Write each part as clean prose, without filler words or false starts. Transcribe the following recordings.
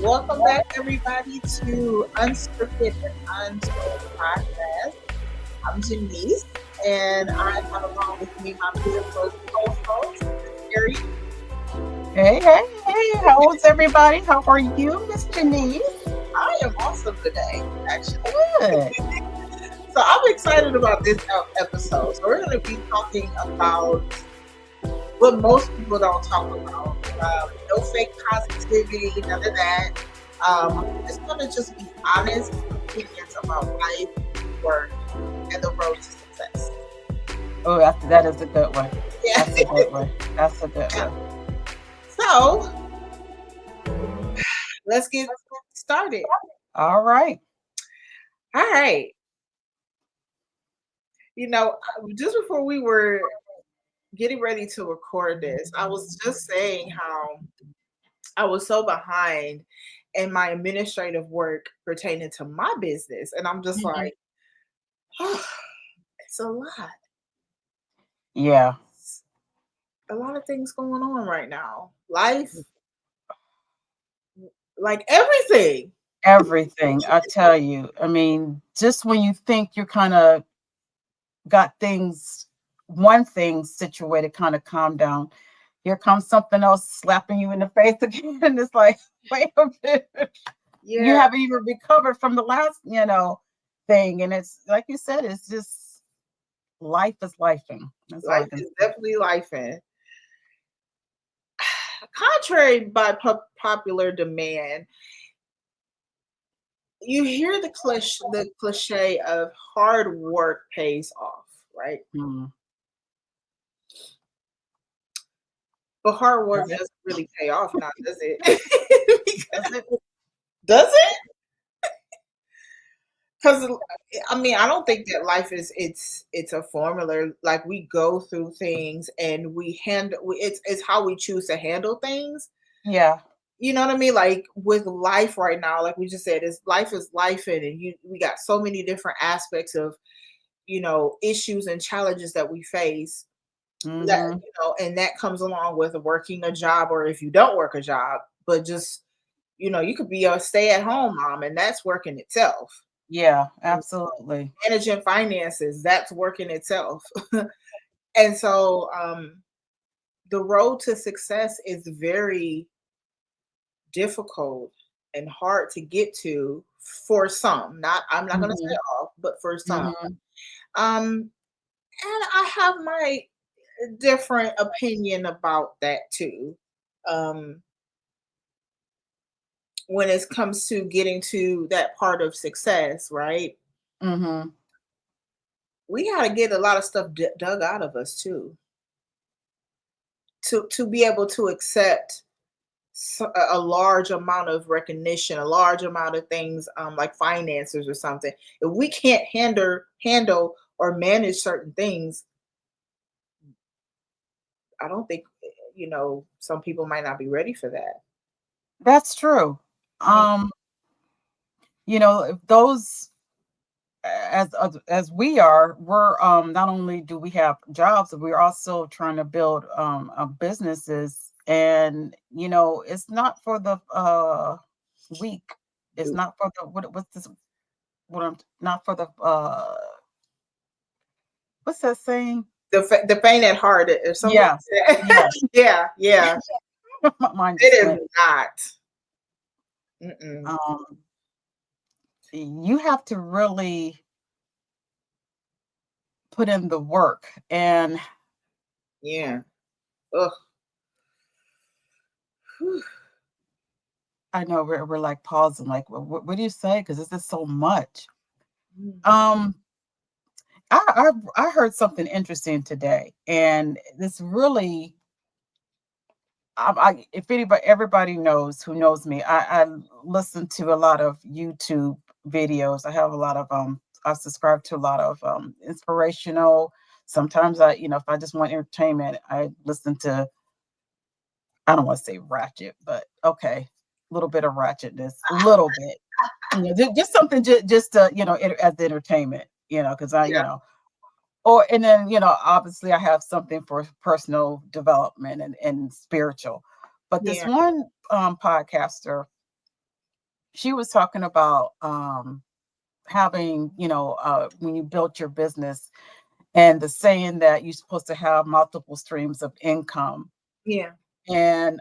Welcome back, everybody, to Unscripted Untold podcast. I'm Janice, and I have along with me my beautiful co-host, Gary. Hey, how is everybody? How are you, Miss Janice? I am awesome today, actually. Good. So I'm excited about this episode. So we're going to be talking about what most people don't talk about. No fake positivity, none of that. It's going to just be honest opinions about life, work, and the road to success. Oh, that is a good one. Yeah. That's a good one. That's a good one. So let's get started. All right. All right. You know, just before we were getting ready to record this, I was just saying how I was so behind in my administrative work pertaining to my business. And I'm just like, oh, it's a lot. Yeah. A lot of things going on right now. Life, like everything. Everything. I tell you. I mean, just when you think you're kind of got one thing situated, kind of calm down, here comes something else slapping you in the face again. And it's like, wait a minute. Yeah. You haven't even recovered from the last, thing. And it's like you said, it's just life is lifing. That's all I Life can is say. definitely lifing. Contrary by popular demand, you hear the cliche of hard work pays off, right? Mm. But hard work Does it? doesn't really pay off now, does it? Does it? Does it? Because I mean, I don't think that life is it's a formula. Like we go through things and we handle. It's how we choose to handle things. Yeah. You know what I mean? Like with life right now, like we just said, life is life, and we got so many different aspects of issues and challenges that we face. That Mm-hmm. and that comes along with working a job, or if you don't work a job, but just you could be a stay-at-home mom, and that's working itself. Yeah, absolutely. Managing finances, that's working itself. And so the road to success is very difficult and hard to get to for some. Not I'm not gonna say Mm-hmm. all, but for some. Mm-hmm. And I have my different opinion about that too. Um, when it comes to getting to that part of success, right? Mm-hmm. We got to get a lot of stuff dug out of us too, to be able to accept a large amount of recognition, a large amount of things, like finances or something. If we can't handle or manage certain things, I don't think some people might not be ready for that. That's true. Mm. Um, if those as we are, we're not only do we have jobs, we're also trying to build businesses, and it's not for the weak. It's not for the what's this what I'm not for the what's that saying? The faint at heart or something like Yes, that. yes. Yeah. Mine just It went. is not. Mm-mm. Um, you have to really put in the work, and Yeah. Ugh. Whew. I know we're like pausing, like, what do you say? Because this is so much. Mm. Um, I heard something interesting today, and this really, if everybody knows who knows me, I listen to a lot of YouTube videos. I have a lot of I subscribe to a lot of inspirational. Sometimes if I just want entertainment, I listen to, I don't want to say ratchet, but okay, a little bit of ratchetness, a little bit. Just something just to, as entertainment, because Yeah. and then, obviously I have something for personal development and spiritual. But this Yeah. one podcaster, she was talking about having, when you built your business, and the saying that you're supposed to have multiple streams of income. Yeah. And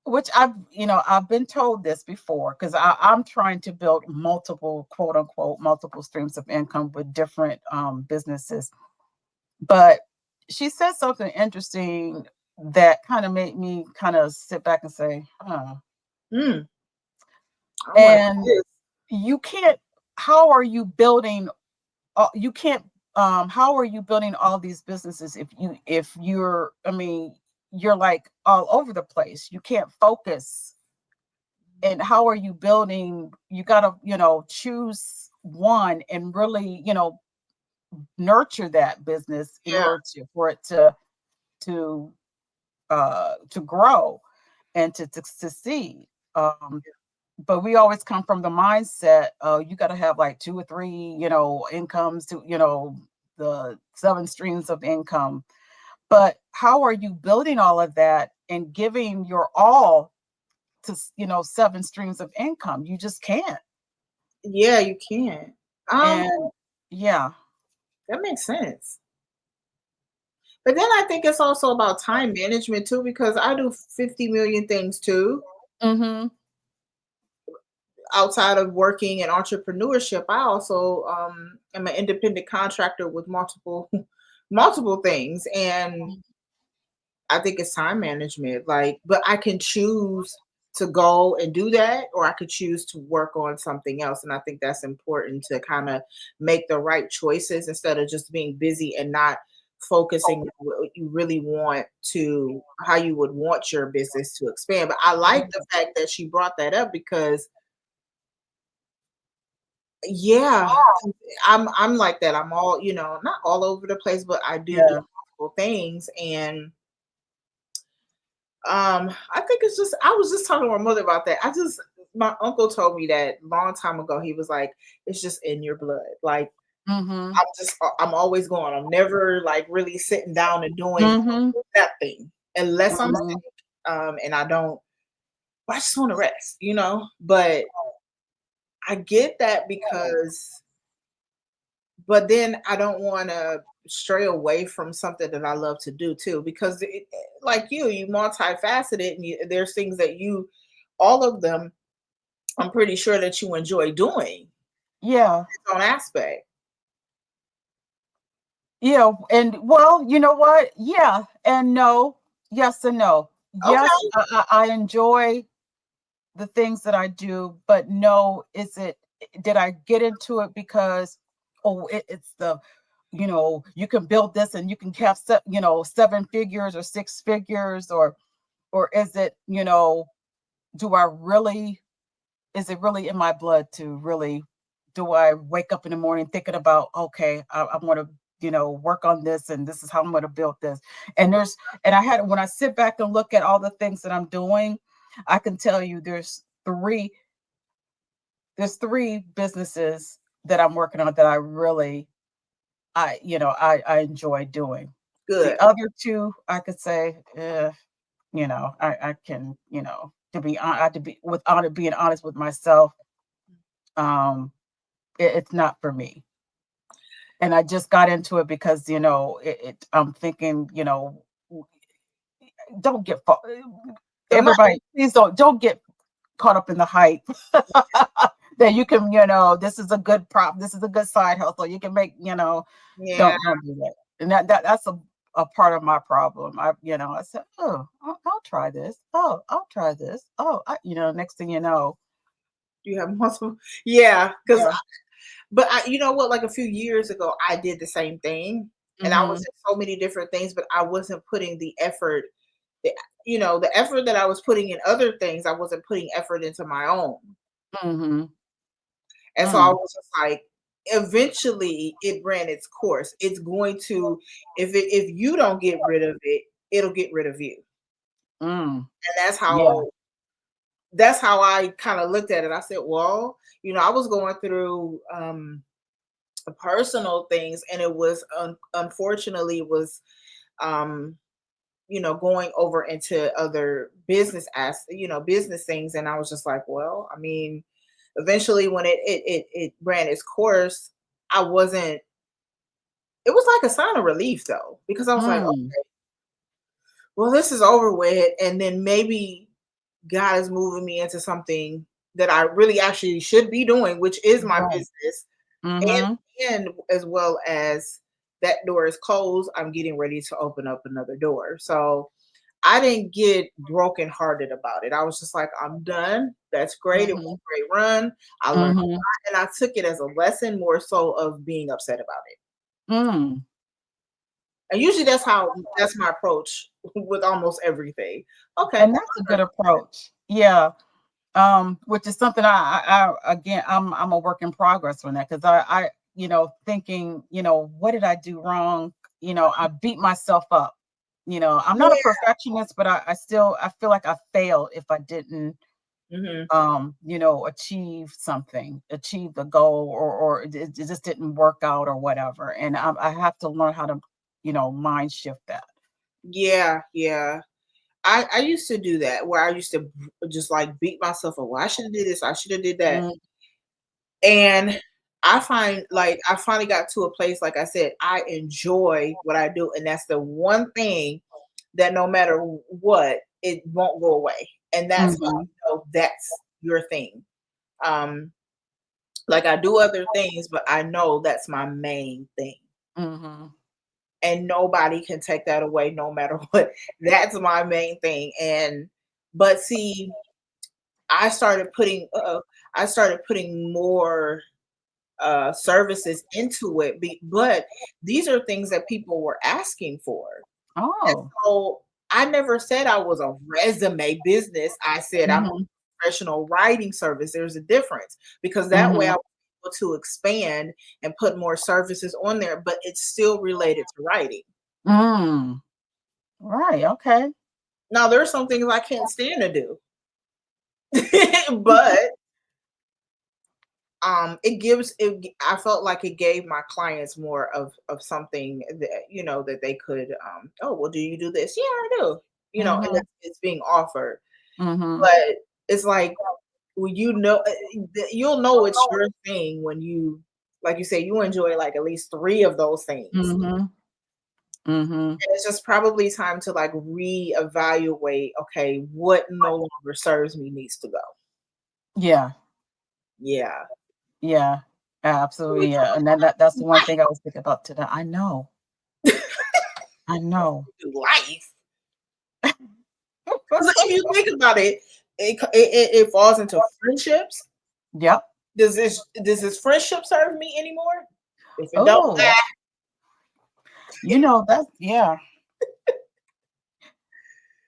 which I've been told this before, because I'm trying to build multiple, quote unquote, multiple streams of income with different businesses. But she said something interesting that kind of made me kind of sit back and say, huh. Mm, I want And to. you can't, how are you building, you can't, how are you building all these businesses if you're, I mean, you're like all over the place. You can't focus. And how are you building? You got to, choose one and really, nurture that business in Yeah. order for it to to grow and to succeed. Um, but we always come from the mindset, you got to have like two or three, incomes to, the 7 streams of income. But how are you building all of that and giving your all to, 7 streams of income? You just can't. Yeah, you can. And yeah. That makes sense. But then I think it's also about time management too, because I do 50 million things too. Mm-hmm. Outside of working in entrepreneurship, I also am an independent contractor with multiple multiple things, and I think it's time management. Like, but I can choose to go and do that, or I could choose to work on something else. And I think that's important to kind of make the right choices instead of just being busy and not focusing on what you really want to, how you would want your business to expand. But I like the fact that she brought that up because yeah, I'm like that. I'm all, not all over the place, but I do Yeah. multiple things. And I think it's just I was just talking to my mother about that. My uncle told me that long time ago. He was like, it's just in your blood. Like Mm-hmm. I'm always going. I'm never like really sitting down and doing Mm-hmm. nothing unless I'm Mm-hmm. sick. And I don't I just want to rest. But I get that because but then I don't want to stray away from something that I love to do too, because like you multifaceted, and there's things that all of them, I'm pretty sure that you enjoy doing Yeah. its own aspect. Yeah. And well, you know what? Yeah. And no. Yes and no. Yes, Okay. I enjoy the things that I do, but no, did I get into it because, oh, it's you can build this and you can have 7 figures or 6 figures, or is it, do I really, is it really in my blood to really, do I wake up in the morning thinking about, okay, I want to, work on this, and this is how I'm going to build this. And when I sit back and look at all the things that I'm doing, I can tell you there's three businesses that I'm working on that I really, I enjoy doing. The Good. other two, I could say, I can, I have to be being honest with myself. Um, it's not for me. And I just got into it because, I'm thinking, don't get, So not everybody, please don't get caught up in the hype that you can, this is a good this is a good side hustle. You can make, yeah, don't do that. And that's a part of my problem. I said, oh, I'll try this. Oh, I'll try this. Oh, next thing you know. you have multiple. Yeah, because Yeah. but you know what? Like a few years ago, I did the same thing, and I was Mm-hmm. in so many different things, but I wasn't putting the effort. The, the effort that I was putting in other things, I wasn't putting effort into my own. Mm-hmm. And so I Mm. was just like, eventually it ran its course. It's going to, if you don't get rid of it, it'll get rid of you. Mm. And Yeah. that's how I kind of looked at it. I said, well, I was going through personal things, and it was unfortunately it was um going over into other business things. And I was just like, well, I mean, eventually when it ran its course, I wasn't, it was like a sign of relief though, because I was like, Mm. okay, well, this is over with. And then maybe God is moving me into something that I really actually should be doing, which is my Right. business. And Mhm. and as well as that door is closed, I'm getting ready to open up another door. So I didn't get brokenhearted about it. I was just like, I'm done. That's great. It was Mhm. a great run. I learned a Mhm. lot, and I took it as a lesson more so of being upset about it. Mm. And usually that's my approach with almost everything. Okay. And that's a good approach. Yeah. Which is something I again, I'm a work in progress on that, because I thinking, what did I do wrong? I beat myself up. I'm not a Yeah. perfectionist, but I feel like I failed if I didn't Hmm. achieve something, achieve the goal, or it just didn't work out or whatever. And I have to learn how to, mind shift that. Yeah. Yeah. I used to do that where I used to just like beat myself up. Well, I should have did this. I should have did that. Mm, And I find like I finally got to a place, like I said, I enjoy what I do. And that's the one thing that no matter what, it won't go away. And that's how mhm, that's your thing. Um, like I do other things, but I know that's my main thing. mhm, And nobody can take that away no matter what. That's my main thing. And but see, I started putting I started putting more services into it. But these are things that people were asking for. And oh, so I never said I was a resume business. I said I'm a mhm, professional writing service. There's a difference because that way I mhm, was able to expand and put more services on there, but it's still related to writing. mm. Right, okay. Now there's some things I can't stand to do. But I felt like it gave my clients more of something that that they could oh, well, do you do this? Yeah, I do. And Mhm, it's being offered. mhm, But it's like when you'll know it's your thing when you, like you say, you enjoy like at least three of those things. mhm, mhm. And it's just probably time to like reevaluate, okay, what no longer serves me needs to go. Yeah, Yeah. yeah, We absolutely, talk yeah, and that's the one life. thing I was thinking about today. I know, I know. Life. 'Cause if you think about it, it falls into friendships. Yep. Does this friendship serve me anymore? If it don't, Oh, that's yeah.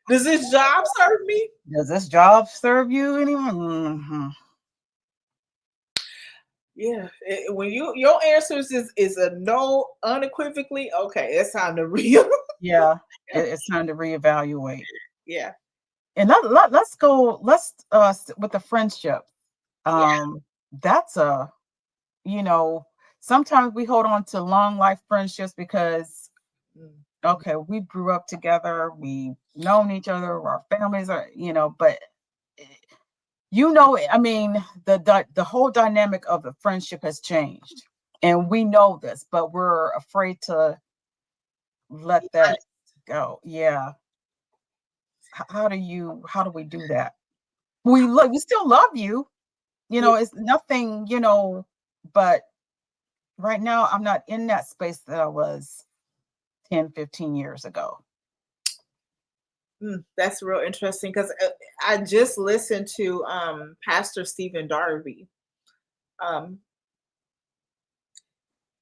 does this job serve me? Does this job serve you anymore? Mhm. Yeah. When your answers is a no unequivocally, okay, it's time to real. Yeah, it's time to reevaluate. Yeah. And let's go, with the friendship. Yeah. That's a, you know, sometimes we hold on to long life friendships because, Mhm. okay, we grew up together, we known each other, our families are, but eh, I mean, the whole dynamic of the friendship has changed. And we know this, but we're afraid to let that go. Yeah. How do we do that? We still love you. Yeah. It's nothing, but right now I'm not in that space that I was 10, 15 years ago. That's real interesting because I just listened to Pastor Stephen Darby. Um,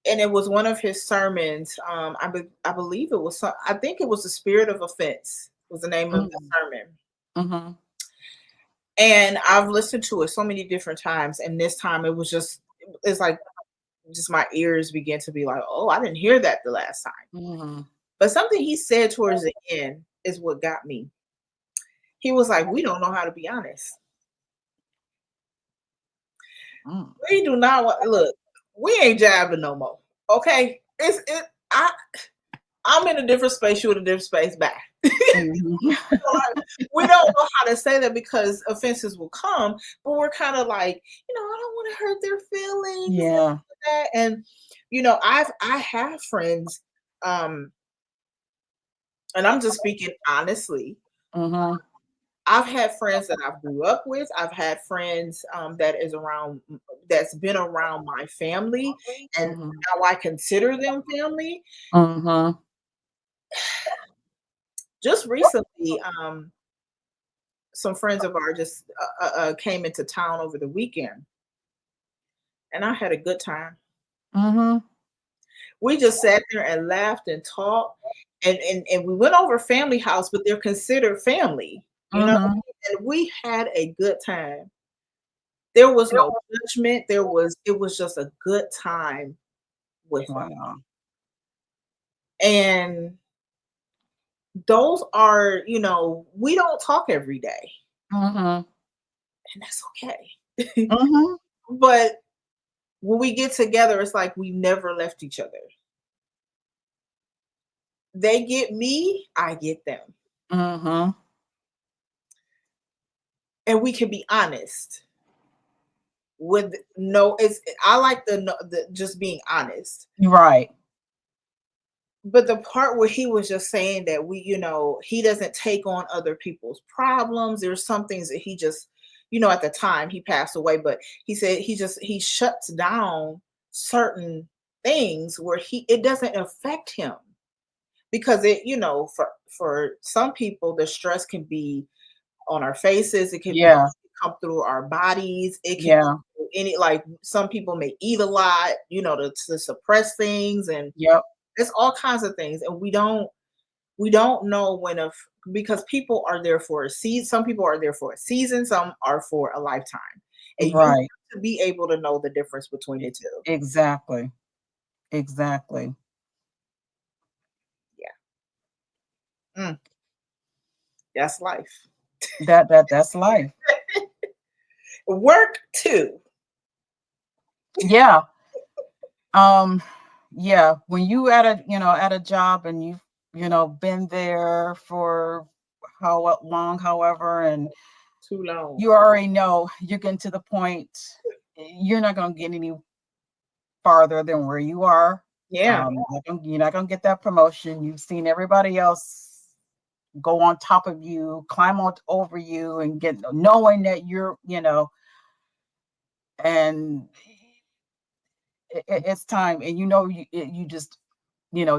and it was one of his sermons. I believe it was. I think it was the Spirit of Offense was the name of the Mm, sermon. mhm. And I've listened to it so many different times, and this time it's like just my ears began to be like, oh, I didn't hear that the last time. Mhm. But something he said towards the end is what got me. He was like, we don't know how to be honest. Mm. We do not want look. We ain't jabbing no more. Okay, I'm in a different space. You in a different space. Back. Mhm. Like, we don't know how to say that because offenses will come, but we're kind of like, I don't want to hurt their feelings and Yeah. that. And I have friends, um, and I'm just speaking honestly. Mhm. I've had friends that I grew up with. I've had friends that's been around my family, and Mhm. now I consider them family. Mhm. Just recently, some friends of ours just came into town over the weekend, and I had a good time. Mhm. We just sat there and laughed and talked, and we went over family house, but they're considered family, Mhm. and we had a good time. There was no judgment. It was just a good time with them. Wow. And those are, we don't talk every day, Mhm. and that's okay. Mhm. But when we get together, it's like we never left each other. They get me, I get them. Mhm. And we can be honest with no it's I like the just being honest. Right. But the part where he was just saying that he doesn't take on other people's problems. There's some things that he just, at the time he passed away, but he said he shuts down certain things where he it doesn't affect him because for some people the stress can be on our faces, it can Yeah. come through our bodies, it can Yeah. come through any like some people may eat a lot, to suppress things, and Yep. it's all kinds of things, and we don't know because people are there for a season. Some people are there for a season, some are for a lifetime, and you Right. have to be able to know the difference between the two. Exactly. Exactly. Yeah. Mm, that's life. That's life. Work too. Yeah. Um, yeah, when you at a job and you've, been there for how long, however, and Too long. you already know you're getting to the point, you're not gonna get any farther than where you are. Yeah. You're not gonna get that promotion. You've seen everybody else go on top of you, climb on over you, and get knowing that and it's time, and you just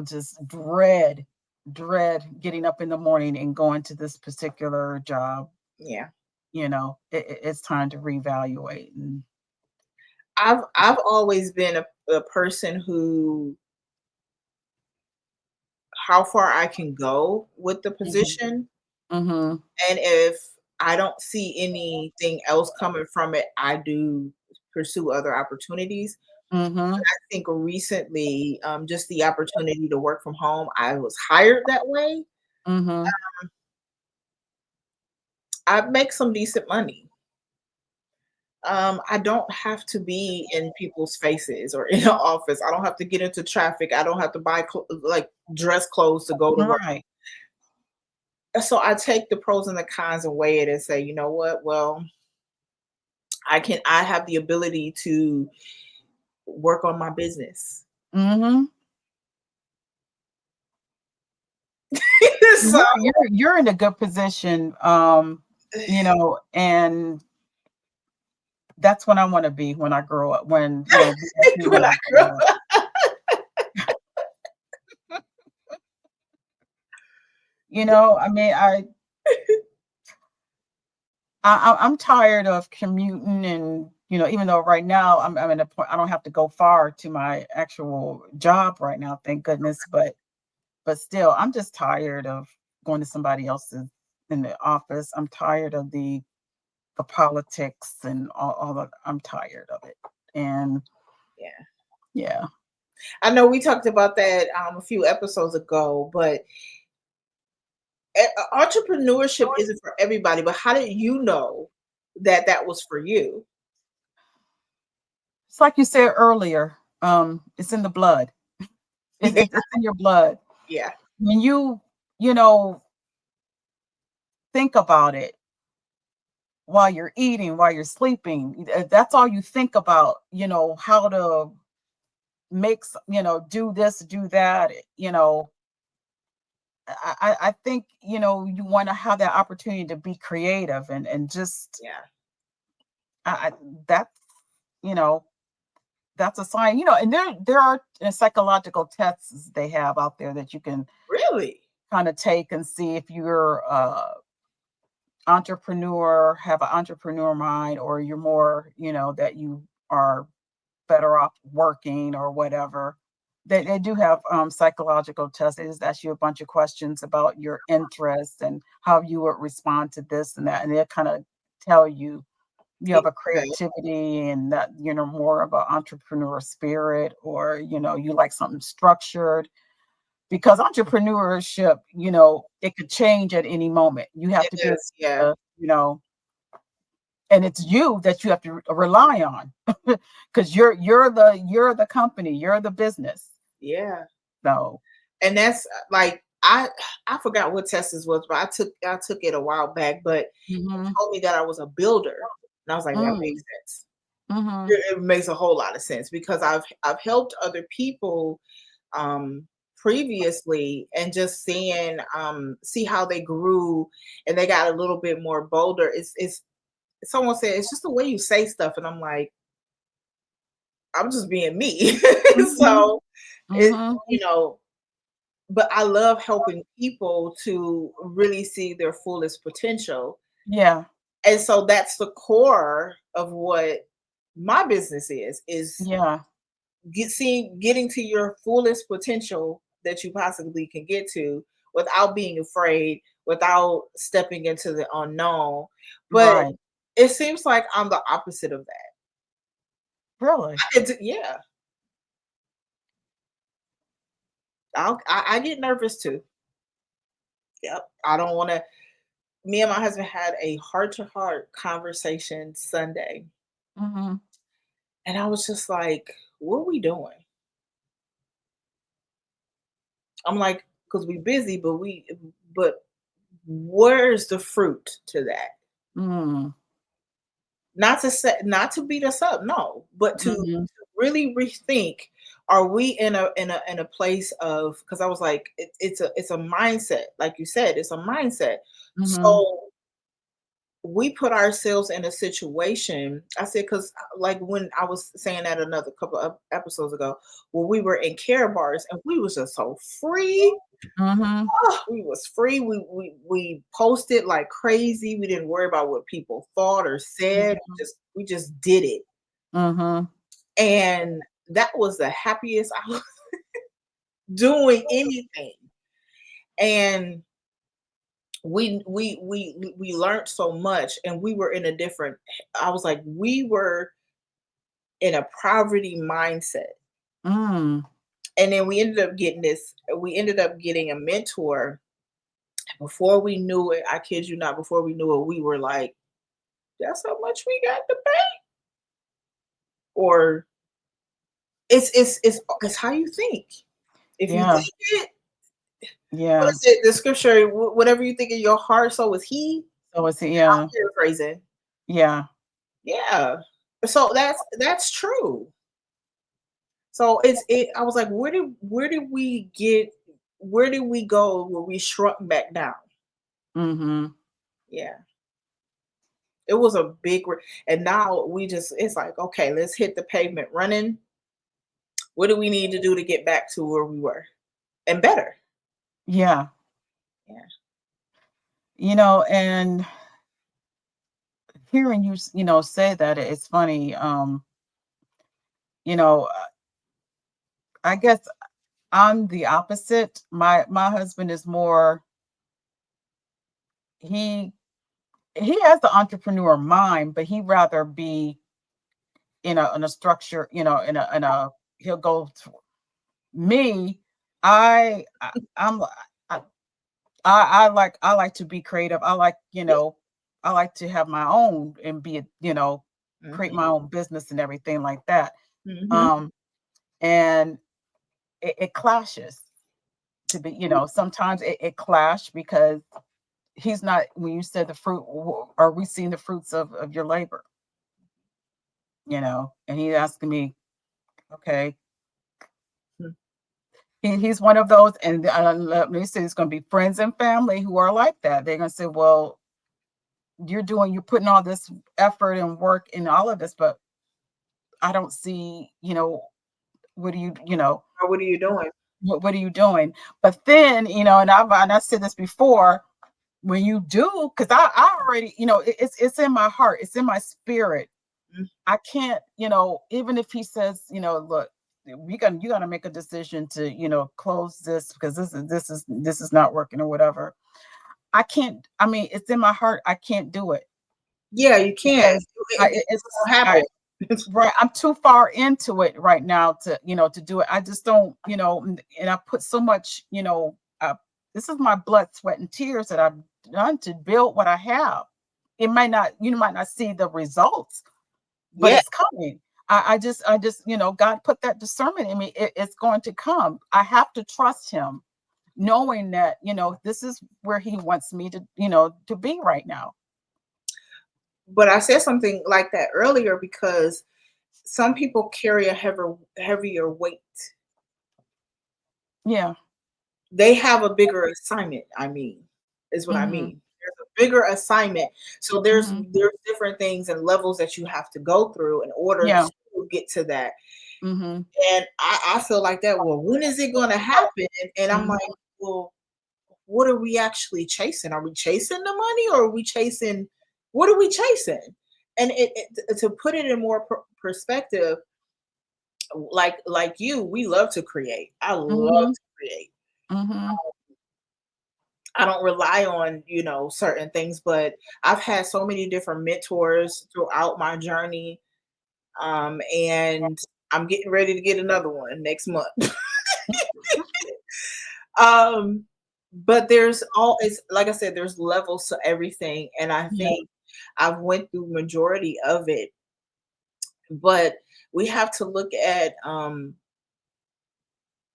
just dread getting up in the morning and going to this particular job. Yeah. It's time to reevaluate. And I've always been a person who how far I can go with the Mhm. position, Mhm. and if I don't see anything else coming from it, I do pursue other opportunities. Mhm. I think recently, just the opportunity to work from home, I was hired that way. Mhm. I make some decent money. I don't have to be in people's faces or in the office. I don't have to get into traffic. I don't have to buy like dress clothes to go to work. Right. So I take the pros and the cons and weigh it and say, you know what? Well, I have the ability to work on my business. Mhm. So You're in a good position, and that's when I want to be when I grow up. when When I I grow grow up. up, I mean, I'm tired of commuting, and even though right now I'm in a point I don't have to go far to my actual job right now, thank goodness. But still, I'm just tired of going to somebody else's in the office. I'm tired of the politics and all the I'm tired of it. And yeah. yeah. I know we talked about that a few episodes ago, but entrepreneurship isn't for everybody. But how did you know that that was for you? It's like you said earlier, it's in the blood. It's in your blood. Yeah, When you know think about it while you're eating, while you're sleeping. That's all you think about, how to do this, do that, I think, you want to have that opportunity to be creative and just Yeah. I that's you know that's a sign, and there are psychological tests they have out there that you can Really? kind of take and see if you're entrepreneur, have an entrepreneur mind, or you're more, that you are better off working or whatever. They do have psychological tests. They just ask you a bunch of questions about your interests and how you would respond to this and that. And they kind of tell you have a Okay. creativity and that, more of an entrepreneur spirit, or, you like something structured, because entrepreneurship, it could change at any moment. You have It to be, is. Yeah. uh, you know, and it's you that you have to rely on, because you're the company, you're the business. Yeah. So, And that's like I forgot what test this was, but I took it a while back. But it mhm, told me that I was a builder, and I was like, that makes mm, sense. mhm, It makes a whole lot of sense because I've helped other people previously, and just seeing see how they grew and they got a little bit more bolder. It's someone said it's just the way you say stuff, and I'm like, I'm just being me. mhm, So it mhm. you know but I love helping people to really see their fullest potential. Yeah, And so that's the core of what my business is yeah, getting to your fullest potential that you possibly can get to without being afraid, without stepping into the unknown. But right. it seems like I'm the opposite of that. Really? Yeah, I get nervous too. Yep. I don't want to. Me and my husband had a heart to heart conversation Sunday. Mhm, And I was just like, what are we doing? I'm like, because we busy, but where's the fruit to that? mm, Not to say, not to beat us up, no, but to mhm, really rethink, are we in a place of, because I was like, it's a mindset, like you said, it's a mindset. mhm, So we put ourselves in a situation. I said, because like when I was saying that another couple of episodes ago, when we were in care bars and we was just so free. mhm, Oh, we was free. We posted like crazy. We didn't worry about what people thought or said. mhm, We just did it. mhm. And that was the happiest I was doing anything. And we learned so much, and we were in a different, I was like, we were in a poverty mindset. Mm, And then we ended up getting a mentor. Before we knew it, I kid you not, before we knew it, we were like, that's how much we got to pay. Or it's how you think. If you yeah, think it, what yeah. is it? The scripture, whatever you think in your heart, so is he. So it's I'm yeah, paraphrasing. yeah, Yeah. So that's true. So I was like, where did we go when we shrunk back down? mhm, Yeah. It was a and now it's like, okay, let's hit the pavement running. What do we need to do to get back to where we were and better? yeah. Yeah. And hearing you, say that, it's funny. You know, uh, I guess I'm the opposite. My husband is more, he he has the entrepreneur mind, but he rather be in a structure, in a he'll go to me. I'm I, I like to be creative. Yeah. I like to have my own and create Mhm. my own business and everything like that. Mhm. Um, and it clashes, to be, sometimes it clash because he's not, when you said the fruit, are we seeing the fruits of your labor? And he's asking me, okay, Hmm. he's one of those. And let me say, it's going to be friends and family who are like that. They're going to say, well, you're putting all this effort and work in all of this, but I don't see, what do Or what are you doing? what are you doing? But then, and I said this before, when you do, because I already, it's in my heart, it's in my spirit. Mhm. I can't, even if he says, look, you gotta make a decision to, close this because this is not working or whatever. I can't, I mean, it's in my heart. I can't do it Yeah, you can't. because It's gonna happen. right, I'm too far into it right now to, to do it. I just don't, and I put so much, this is my blood, sweat, and tears that I've done to build what I have. It might not, you might not see the results, but Yeah, it's coming. I just, God put that discernment in me. It's going to come. I have to trust him, knowing that, this is where he wants me to, to be right now. but I said something like that earlier because some people carry a heavier weight. Yeah. They have a bigger assignment, I mean, is what I Mm-hmm. mean. There's a bigger assignment. So Mm-hmm. there's different things and levels that you have to go through in order Yeah. to get to that. Mm-hmm. And I feel like that, well, when is it gonna happen? And I'm like, Mm-hmm. well, what are we actually chasing? Are we chasing the money or are we chasing what are we chasing? And to put it in more perspective, like you, we love to create. I love Mm-hmm. to create. Mm-hmm. I don't rely on, certain things, but I've had so many different mentors throughout my journey. And I'm getting ready to get another one next month. um, but there's always, like I said, there's levels to everything. And I Yeah. think I've went through majority of it, but we have to look at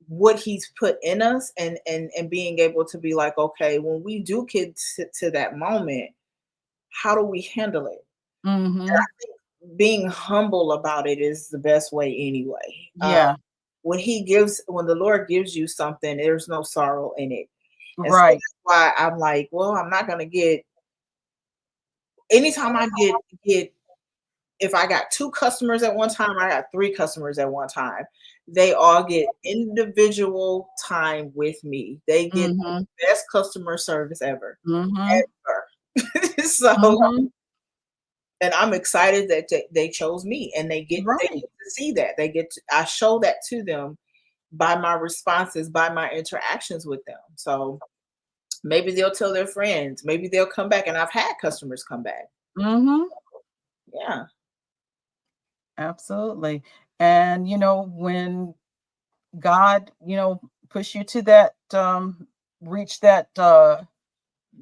what he's put in us and being able to be like, okay, when we do get to that moment, how do we handle it? Mm-hmm. Being humble about it is the best way anyway. Yeah. When the Lord gives you something, there's no sorrow in it. And so Right. that's why I'm like, well, I'm not gonna get anytime I get if I got two customers at one time, I got three customers at one time. They all get individual time with me. They get Mm-hmm. the best customer service ever. Mm-hmm. Ever. So Mm-hmm. and I'm excited that they chose me and they Right. get to see that. I show that to them by my responses, by my interactions with them. So maybe they'll tell their friends, maybe they'll come back. And I've had customers come back. Mm-hmm. Yeah. Absolutely. And when God, push you to that, reach that Mhm.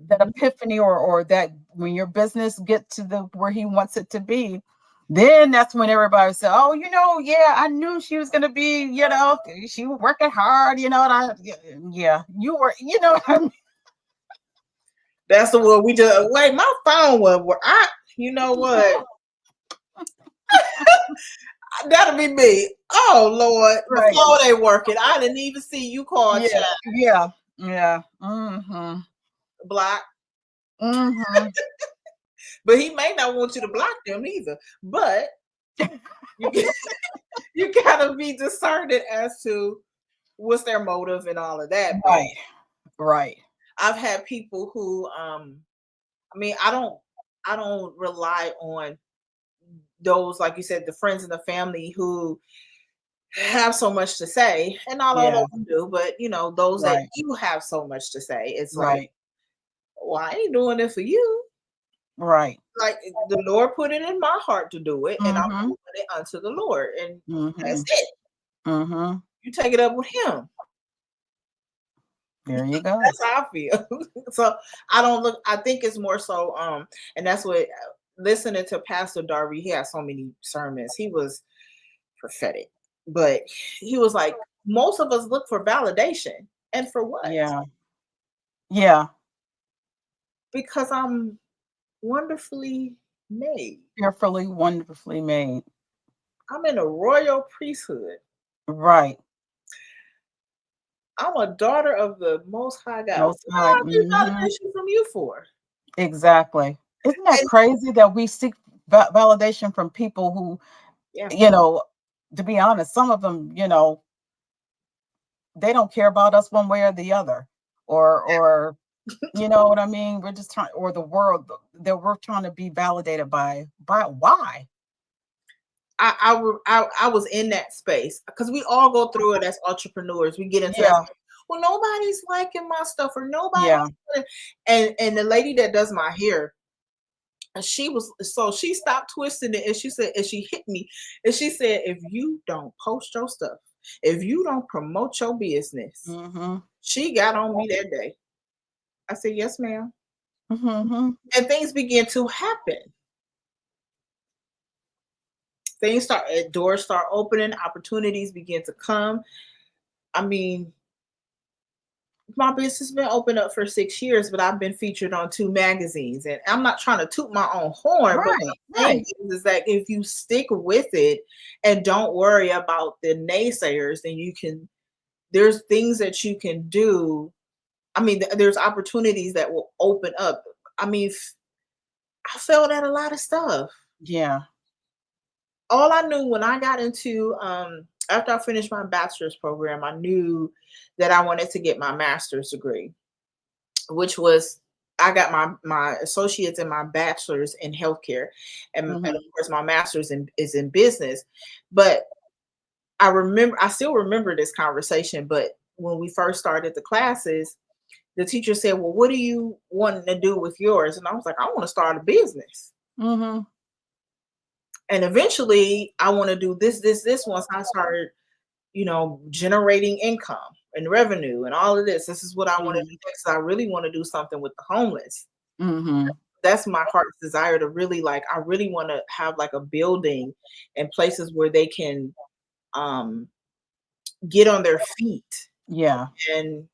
epiphany, or that when your business get to the where he wants it to be, then that's when everybody say, oh, yeah, I knew she was going to be, she was working hard, and yeah, you were, I mean, That's the one we just wait. My phone was where you know what? That'll be me. Oh Lord, my right. phone ain't working. I didn't even see you call Yeah. chat Yeah. Yeah. Mm-hmm. block. Mm-hmm. But he may not want you to block them either. But you can, you gotta be discerning as to what's their motive and all of that. But Right. Right. I've had people who I mean, I don't rely on those, like you said, the friends and the family who have so much to say, and not all Yeah. of them do, but those that Right. do have so much to say, it's like, Right. well, I ain't doing it for you. Right. Like the Lord put it in my heart to do it, and I'm Mm-hmm. doing it unto the Lord, and Mm-hmm. that's it. Mm-hmm. You take it up with Him. There you go. That's how I feel. So I don't look. I think it's more so, and that's what listening to Pastor Darby. He has so many sermons. He was prophetic, but he was like, most of us look for validation, and for what? Yeah. Yeah. because I'm wonderfully made. Fearfully, wonderfully made. I'm in a royal priesthood. Right. I'm a daughter of the Most High God. Most What High. I need validation from you for? Exactly. Isn't that And crazy that we seek validation from people who, yeah, you know, to be honest, some of them, they don't care about us one way or the other. Or you know what I mean? We're just trying, or the world that we're trying to be validated by why? I was in that space because we all go through it as entrepreneurs. We get into that Yeah, space. Well, nobody's liking my stuff, or nobody's. yeah. And the lady that does my hair, and she stopped twisting it, and she said, and she hit me, and she said, if you don't post your stuff, if you don't promote your business, Mm-hmm. she got on me that day. I said, yes, ma'am. Mm-hmm. And things began to happen. Doors start opening, opportunities begin to come. I mean, my business has been open up for 6 years, but I've been featured on 2 magazines. And I'm not trying to toot my own horn, but Right, my thing right. is that if you stick with it and don't worry about the naysayers, then there's things that you can do. I mean, there's opportunities that will open up. I mean, I failed at a lot of stuff. Yeah. All I knew when I got into after I finished my bachelor's program, I knew that I wanted to get my master's degree, which was I got my associates and my bachelor's in healthcare, and of Mm-hmm. course my master's is in business. But I still remember this conversation. But when we first started the classes, the teacher said, "Well, what do you want to do with yours?" And I was like, "I want to start a business." Mm-hmm. And eventually I want to do this once I started, generating income and revenue and all of this. This is what I want to do next. I really want to do something with the homeless. Mm-hmm. That's my heart's desire to really I really want to have like a building and places where they can um get on their feet. Yeah. And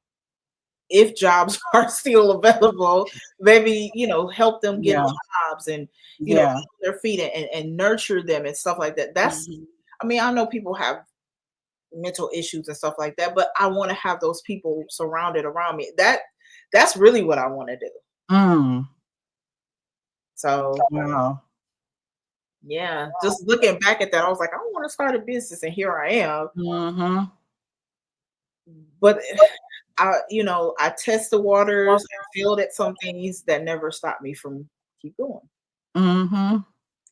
if jobs are still available, maybe, help them get Yeah. jobs and, get Yeah. on their feet and nurture them and stuff like that. Mm-hmm. I mean, I know people have mental issues and stuff like that, but I want to have those people surrounded around me. That's really what I want to do. Mm. So Wow. yeah, just looking back at that, I was like, I want to start a business, and here I am. Mm-hmm. But I test the waters, I failed at some things that never stopped me from keep going. Mm-hmm.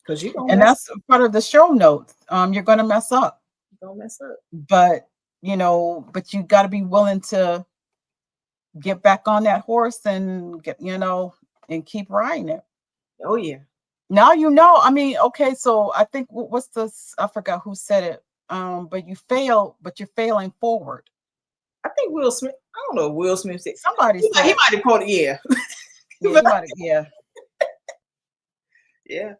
Because And that's part of the show notes. You're gonna mess up, you gonna mess up. but but you got to be willing to get back on that horse and and keep riding it. Oh yeah. Now I mean, okay, so I think what's I forgot who said it. But you fail, but you're failing forward. I think Will Smith. I don't know. If Will Smith said Somebody he said, might have quoted. Yeah, yeah, but he might have, yeah. yeah.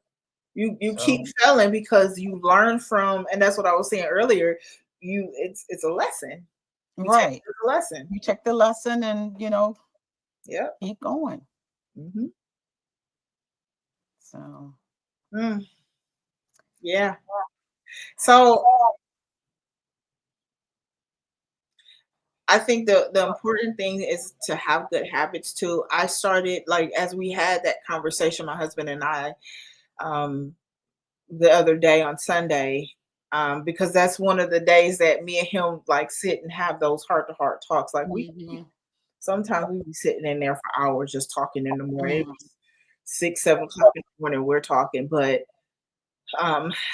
You keep So failing because you learn from, and that's what I was saying earlier. It's a lesson. You take it right. as a lesson. You take the lesson and Yeah. keep going. Hmm. So Mm, yeah. So I think the important thing is to have good habits too. I started like as we had that conversation, my husband and I, um, the other day on Sunday, because that's one of the days that me and him like sit and have those heart to heart talks. Like mhm, sometimes we be sitting in there for hours just talking in the morning. It mm, be 6, 7 o'clock in the morning we're talking, but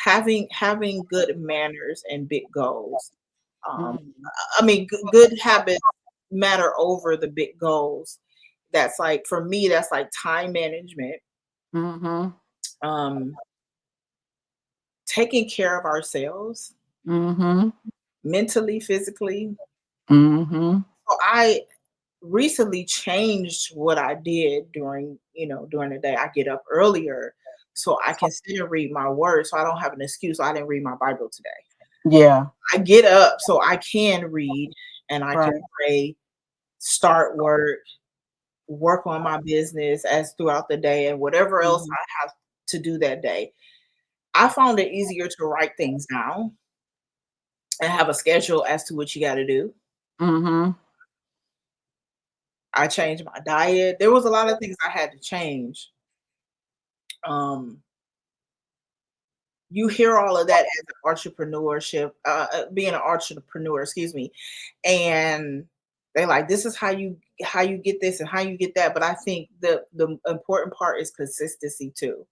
having good manners and big goals. Um, mm, I mean, good habits matter over the big goals. That's like for me, that's like time management, mhm, um, taking care of ourselves mhm, mentally, physically. mhm, So I recently changed what I did during the day. I get up earlier so I can sit and read my word. So I don't have an excuse. I didn't read my Bible today. yeah, I get up so I can read and I can right, pray, start work, work on my business as throughout the day and whatever else Mhm. I have to do that day. I found it easier to write things down and have a schedule as to what you got to do. Mhm. I changed my diet. There was a lot of things I had to change. Um, you hear all of that as an entrepreneurship, being an entrepreneur, excuse me, and they like this is how you get this and how you get that. But I think the important part is consistency too.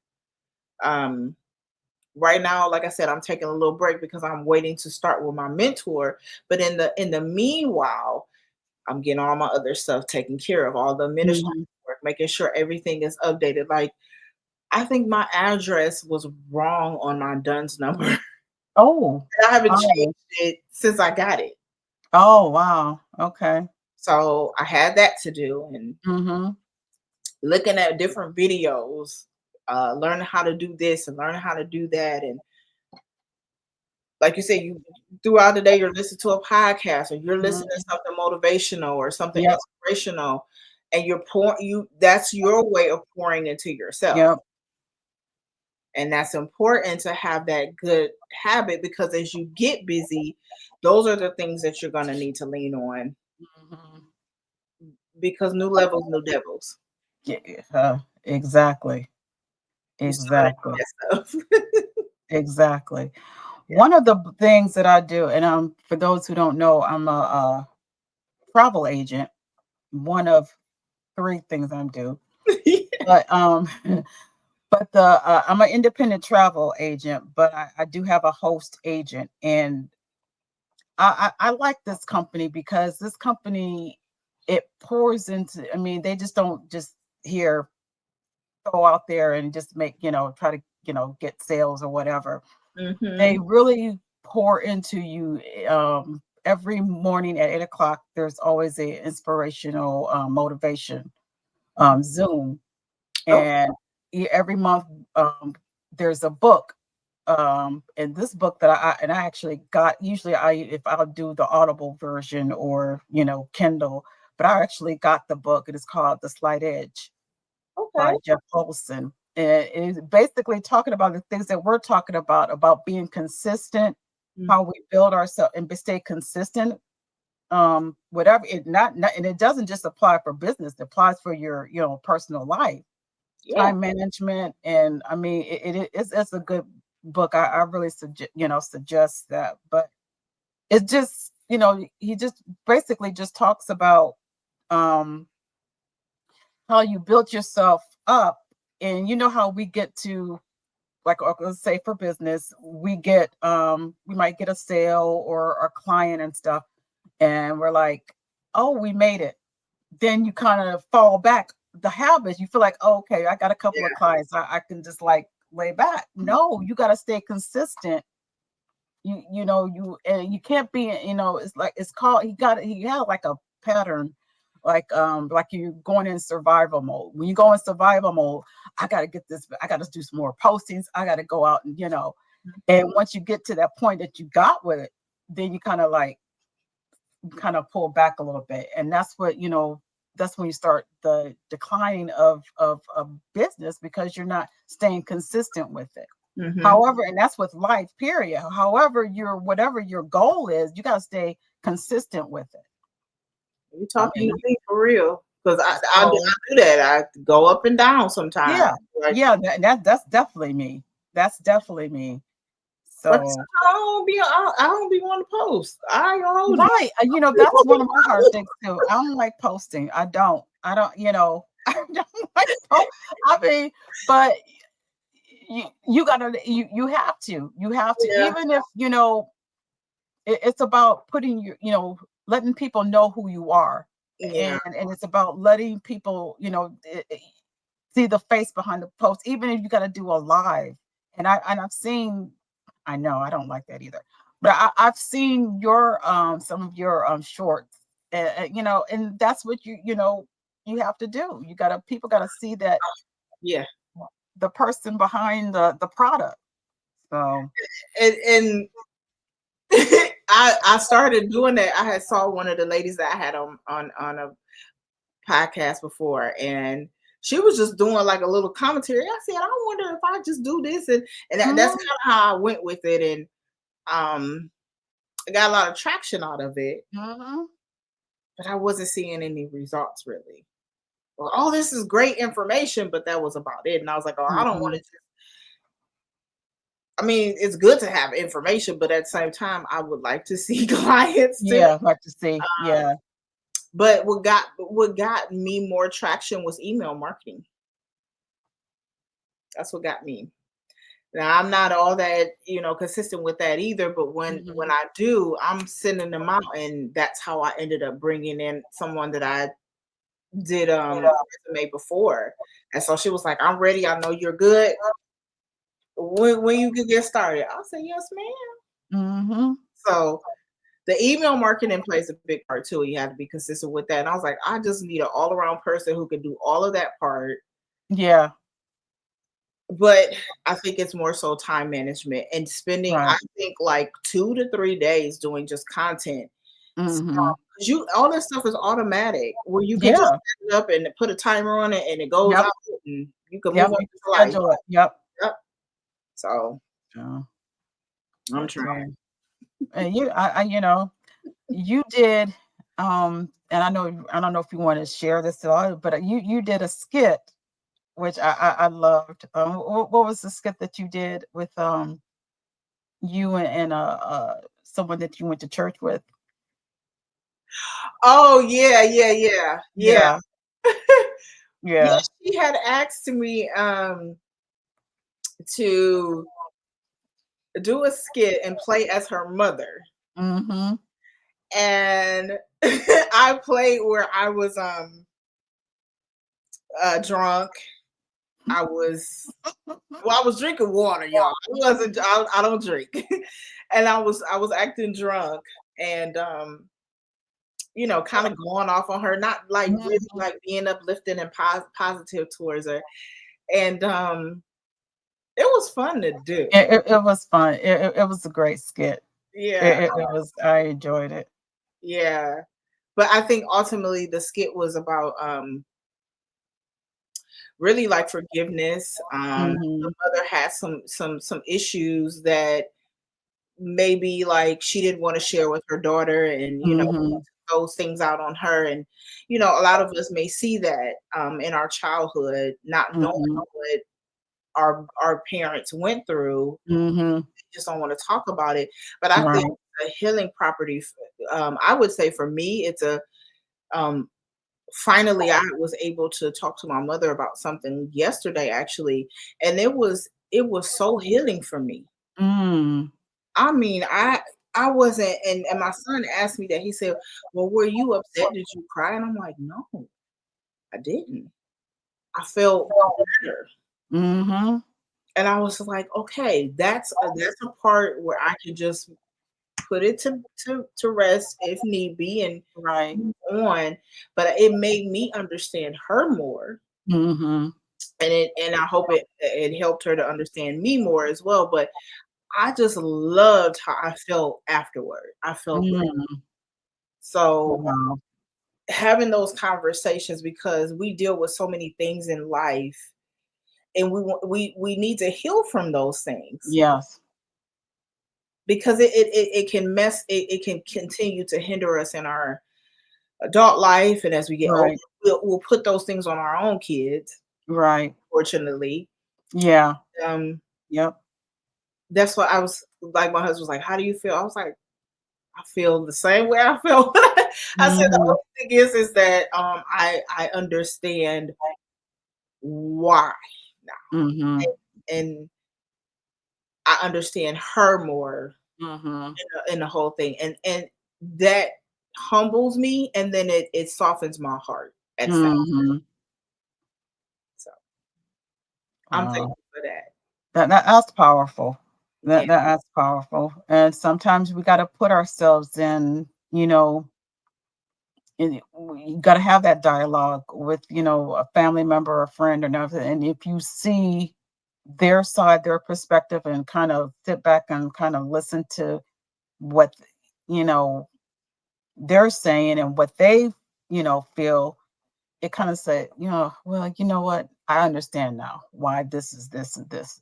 Um, right now, like I said, I'm taking a little break because I'm waiting to start with my mentor. But in the meanwhile, I'm getting all my other stuff taken care of, all the administrative Mhm. work, making sure everything is updated. Like I think my address was wrong on my DUNS number. And Oh. I haven't changed Oh. it since I got it. Oh, wow. Okay. So I had that to do and Mhm. looking at different videos, learning how to do this and learning how to do that. And like you said, you throughout the day you're listening to a podcast or you're listening to Mhm. something motivational or something Yep. inspirational, and you're pouring you that's your way of pouring into yourself. Yep. And that's important to have that good habit because as you get busy, those are the things that you're going to need to lean on Mhm. because new levels, new devils. Yeah. Exactly. You still got to Exactly. do that stuff. Exactly. Yeah. One of the things that I do, and for those who don't know, I'm a travel agent. One of three things I do, but but I'm an independent travel agent, but I do have a host agent, and I like this company because this company it pours into. I mean, they just don't just here go out there and just make try to get sales or whatever. They Mhm. really pour into you. Every morning at 8 o'clock, there's always a inspirational motivation Zoom, Oh, and every month there's a book. And this book that I actually got. Usually, if I'll do the Audible version or Kindle, but I actually got the book. It is called The Slight Edge okay. by Jeff Olson. And it's basically talking about the things that we're talking about being consistent, Mm, how we build ourselves and stay consistent. Whatever it not and it doesn't just apply for business, it applies for your, personal life, yeah. time management. And I mean, it's a good book. I really suggest that. But it just, he just basically just talks about um how you built yourself up. And you know how we get to, like, let's say for business, we might get a sale or a client and stuff, and we're like, oh, we made it. Then you kind of fall back. The habits, you feel like, oh, okay, I got a couple of Yeah. clients, I can just like lay back. No, you got to stay consistent. You can't be, it's like it's called, he had like a pattern, like you're going in survival mode. When you go in survival mode, I got to get this, I got to do some more postings, I got to go out and and once you get to that point that you got with it, then you kind of pull back a little bit. And that's when you start the decline of business, because you're not staying consistent with it. Mhm. However, and that's with life, period. However, whatever your goal is, you got to stay consistent with it. You I talking to mean, me for real? Because so I do that. I go up and down sometimes. yeah, Like, yeah, that's definitely me. That's definitely me. but So sometimes I don't be wanting to post. I ain't gonna hold you. right, that's one of my hard things too. I don't like posting. I don't. I don't like I mean, but you gotta you have to, Yeah. even if it's about putting letting people know who you are. Yeah. And it's about letting people see the face behind the post, even if you got to do a live. I've seen, I know I don't like that either, but I've seen your some of your shorts, and that's what you have to do. People got to see that Yeah. the person behind the product. So And I started doing that. I had saw one of the ladies that I had on a podcast before, and she was just doing like a little commentary. I said, I wonder if I just do this, and that's Mhm, kind of how I went with it, and um, I got a lot of traction out of it, mhm, but I wasn't seeing any results really. Well, all this is great information, but that was about it. And I was like, oh, I don't want mhm. to. I mean, it's good to have information, but at the same time, I would like to see clients too. Yeah, like to see. Yeah. But what got me more traction was email marketing. That's what got me. Now I'm not all that consistent with that either. But when Mhm. I do, I'm sending them out, and that's how I ended up bringing in someone that I did resume before. And so she was like, "I'm ready. I know you're good. When you can get started?" I'll say, "Yes, ma'am." Mhm. So the email marketing plays a big part too. You have to be consistent with that. And I was like, I just need an all around person who can do all of that part. Yeah, But I think it's more so time management and spending, right. I think, like 2 to 3 days doing just content. Mhm. 'Cause you all this stuff is automatic where you can just Yeah. set it up and put a timer on it and it goes Yep, out and you can move yep, on you with your can life. schedule it. Yep. Yep. So Oh, I'm trying. okay. And you did, and I don't know if you wanna share this at all, but you did a skit, which I loved. What was the skit that you did with, you and someone that you went to church with? Oh yeah, yeah, yeah, yeah. Yeah, Yeah, yeah. she had asked me to do a skit and play as her mother. Mhm. And I played where I was drunk. I was I was drinking water, y'all. I don't drink. And I was acting drunk and kind of going off on her, not like really Mhm. like being uplifting and positive towards her. And it was fun to do. It was fun. It was a great skit. Yeah, It was I enjoyed it. yeah. But I think ultimately the skit was about really like forgiveness. The Mhm. mother had some issues that maybe like she didn't want to share with her daughter, and Mhm. those things out on her. And a lot of us may see that in our childhood, not knowing Mhm. what our parents went through, Mhm. just don't want to talk about it. But I think Right. a healing property. I would say for me, it's a um, finally I was able to talk to my mother about something yesterday actually, and it was so healing for me. Mm. I mean, I wasn't, and my son asked me that. He said, "Well, were you upset? Did you cry?" And I'm like, "No, I didn't. I felt better." Mhm. And I was like, "Okay, that's a part where I can just put it to rest if need be and Right. move on." But it made me understand her more, Mhm. and I hope it helped her to understand me more as well. But I just loved how I felt afterward. I felt great. Mm. So Wow. having those conversations, because we deal with so many things in life, and we need to heal from those things, Yes. because it can it can continue to hinder us in our adult life, and as we get older Right. we'll put those things on our own kids, Right. fortunately. Yeah. um Yep. that's what I was like. My husband was like, "How do you feel?" I was like, "I feel the same way I felt." I said the Mhm. only thing is that I understand why Mhm. now, and I understand her more Mhm. in the whole thing, and that humbles me, and then it softens my heart at the same. Mhm. So I'm Wow. thankful for that. That's powerful. Yeah, That's powerful. And sometimes we gotta put ourselves in, you gotta have that dialogue with, a family member or a friend or nothing. And if you see their side, their perspective, and kind of sit back and kind of listen to what, you know, they're saying and what they, feel, it kind of said, well, you know what? I understand now why this is this and this.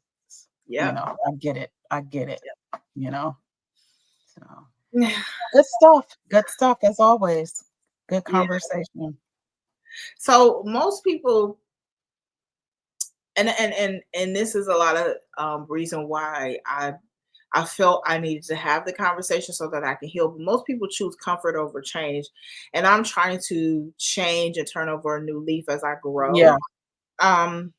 Yep. I get it. I get it. You know. So Yep. good stuff. Good stuff as always. Good Yeah. conversation. So most people, and this is a lot of reason why I felt I needed to have the conversation so that I can heal. But most people choose comfort over change, and I'm trying to change and turn over a new leaf as I grow. Yeah. Um,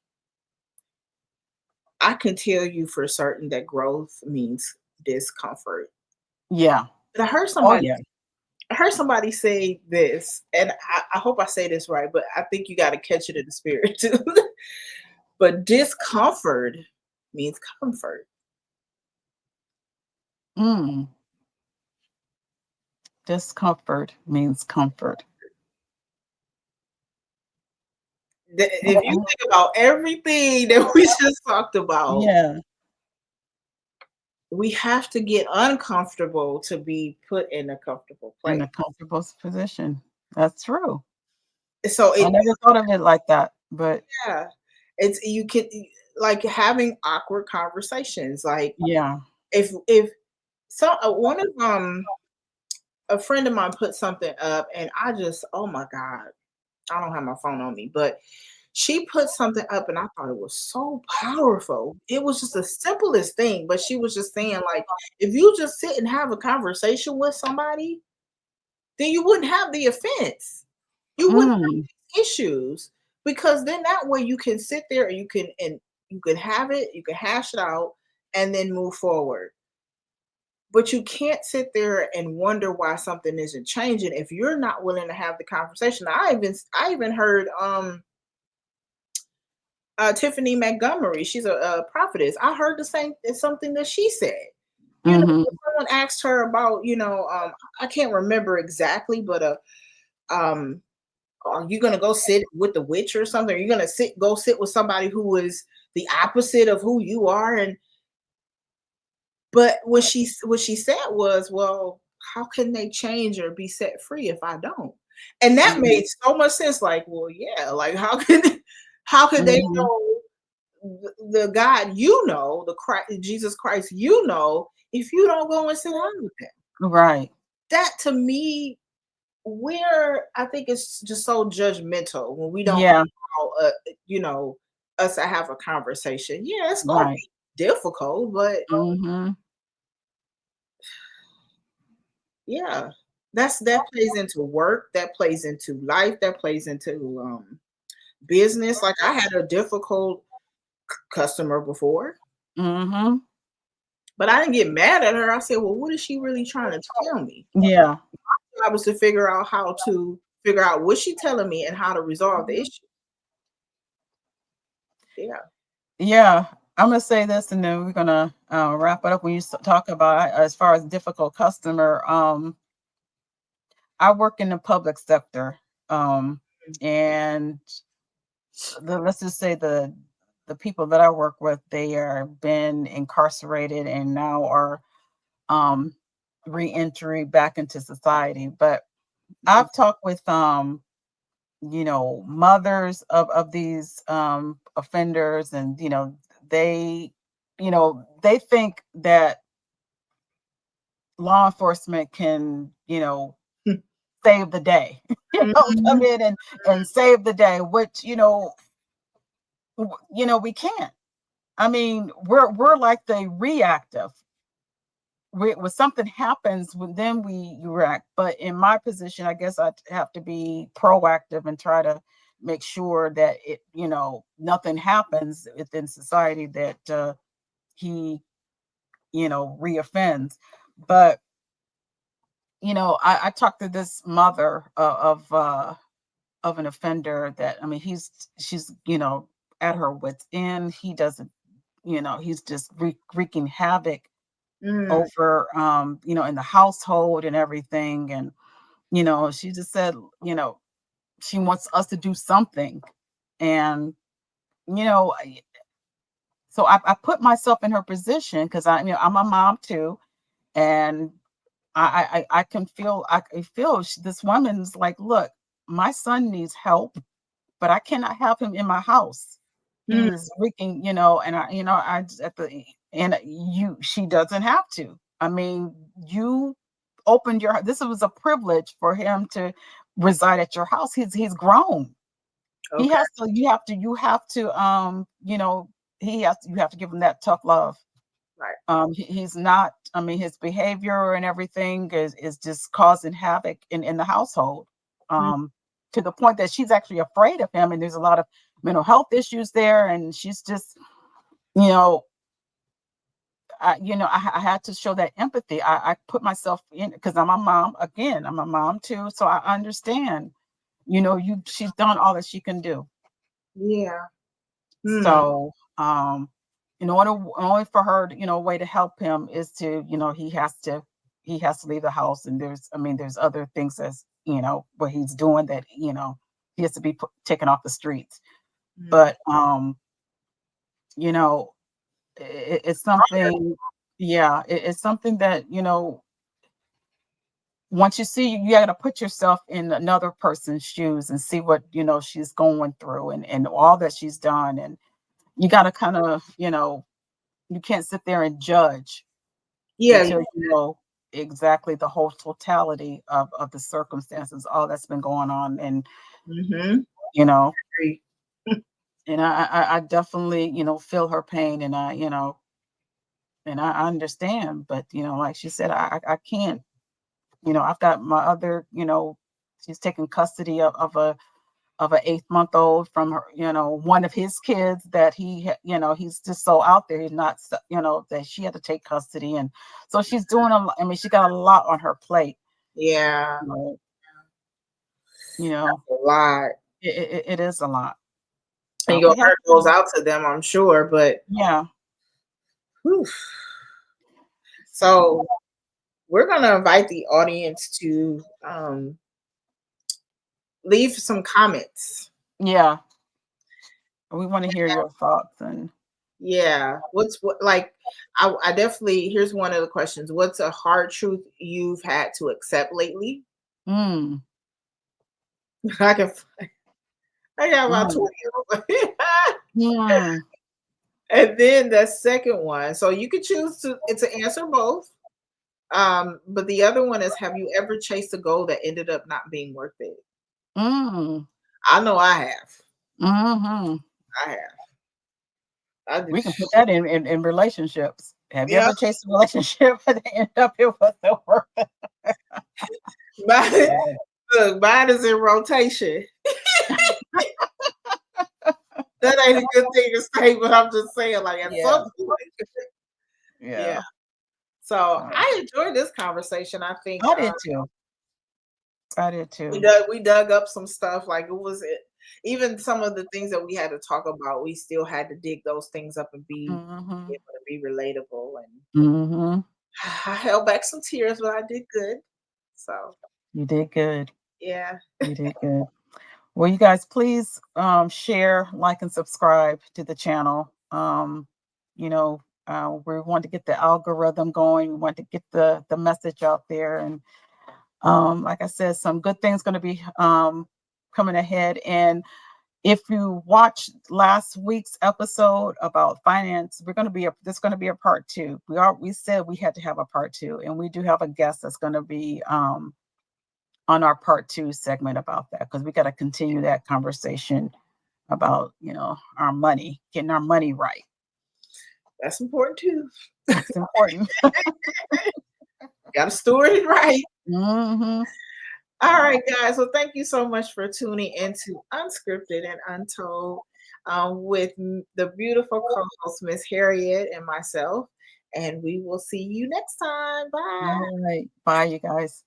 I can tell you for certain that growth means discomfort. Yeah. But Oh yeah. I heard somebody say this, and I hope I say this right, but I think you got to catch it in the spirit too. But discomfort means comfort. Mm. Discomfort means comfort. If you think about everything that we just talked about, Yeah. we have to get uncomfortable to be put in a comfortable In place. a comfortable position. That's true. So I it, never thought of it like that, but yeah, it's you can like having awkward conversations. Like yeah. if so, one of a friend of mine put something up, and I just, oh my god, I don't have my phone on me, but she put something up, and I thought it was so powerful. It was just the simplest thing, but she was just saying like, if you just sit and have a conversation with somebody, then you wouldn't have the offense. You wouldn't Mm. have issues because then that way you can sit there and you can have it, you can hash it out, and then move forward. But you can't sit there and wonder why something isn't changing if you're not willing to have the conversation. I even heard Tiffany Montgomery. She's a prophetess. I heard the same. It's something that she said. Mhm. Someone asked her about, I can't remember exactly, but um, are you gonna go sit with the witch or something? Are you gonna go sit with somebody who is the opposite of who you are? And but what she said was, well, how can they change or be set free if I don't? And that Mhm. made so much sense. Like, well, yeah, like how could they Mhm. know the God the Christ, Jesus Christ, if you don't go and sit down with them? Right. That to me, I think it's just so judgmental when we don't Yeah. allow, us to have a conversation. Yeah, it's gonna Right. be difficult, but Mhm. yeah, that plays into work, that plays into life, that plays into business. Like I had a difficult customer before, Mhm. but I didn't get mad at her. I said, well, what is she really trying to tell me? Yeah. I was to figure out what she telling me and how to resolve the issue. Yeah. Yeah. I'm gonna say this, and then we're gonna wrap it up. When you talk about as far as difficult customer, I work in the public sector, and let's just say the people that I work with, they are been incarcerated and now are um reentry back into society. But Mhm. I've talked with mothers of these offenders, and they they think that law enforcement can save the day. Come Mhm. in and save the day, which we can't. I mean, we're like the reactive. When something happens, then we react. But in my position, I guess I have to be proactive and try to make sure that nothing happens within society that he reoffends. But I talked to this mother of an offender that, I mean, she's at her wits end. He doesn't, he's just wreaking havoc Mm. over in the household and everything. And she just said, she wants us to do something. And you know I- so I put myself in her position, because I'm a mom too. And I can feel, this woman's like, look, my son needs help. but I cannot have him in my house. Mm, He's wreaking, and I just at the and she doesn't have to. I mean, you opened your this was a privilege for him to reside at your house. He's grown. He okay. has to you have to give him that tough love. Right. He's not, I mean, his behavior and everything is just causing havoc in the household. Mm, To the point that she's actually afraid of him, and there's a lot of mental health issues there, and she's just, you know, I had to show that empathy. I put myself in because I'm a mom again. I'm a mom too, so I understand. She's done all that she can do. yeah. Mm, So, in order for her, a way to help him is to, he has to leave the house. And there's other things as what he's doing that he has to be taken off the streets. mm. But you know, it's something. Yeah, it's something that once you see, you got to put yourself in another person's shoes and see what she's going through and all that she's done, and you got to kind of you can't sit there and judge Yeah. until you know exactly the whole totality of the circumstances, all that's been going on, and Mm-hmm. you know, Agree. and I definitely feel her pain, and I understand, but like she said, I can't. I've got my other, she's taking custody of an 8-month-old from her, one of his kids that he's just so out there. He's not, that she had to take custody. And so she's doing I mean, she got a lot on her plate, Yeah. you know, A lot. it is a lot. And But your we have heart to, goes out to them, I'm sure. But yeah. whew. So, So we're gonna invite the audience to leave some comments. yeah, we want to hear your thoughts and, Yeah. What like I definitely here's one of the questions. What's a hard truth you've had to accept lately? mm, I can I got about mm, 20 of them. mm, And then the second one. So you could choose to answer both. But the other one is, have you ever chased a goal that ended up not being worth it? mm, I know I have. mm-hmm. I have. I We just can put that in relationships. Have you yeah. ever chased a relationship and end up it wasn't worth it? Mine, Yeah. look, mine is in rotation. That ain't a good thing to say, but I'm just saying, like at Yeah. some point. Yeah. Yeah. So Uh, I enjoyed this conversation. I think I did too. I did we too. dug up some stuff. Like even some of the things that we had to talk about, we still had to dig those things up and be Mhm. able to be relatable. And Mhm. I held back some tears, but I did good. So You did good. yeah. You did good. Well, you guys, please share, like, and subscribe to the channel. We want to get the algorithm going. We want to get the message out there, and like I said, some good things going to be coming ahead. And if you watched last week's episode about finance, there's going to be a part two. We said we had to have a part two, and we do have a guest that's going to be on our part two segment about that, because we got to continue that conversation about our money, getting our money right. That's important too. It's important. Gotta steward it right. Hmm. All right, guys. Well, thank you so much for tuning into Unscripted and Untold with the beautiful co-host, Miss Harriet, and myself. And we will see you next time. Bye. All right. Bye, you guys.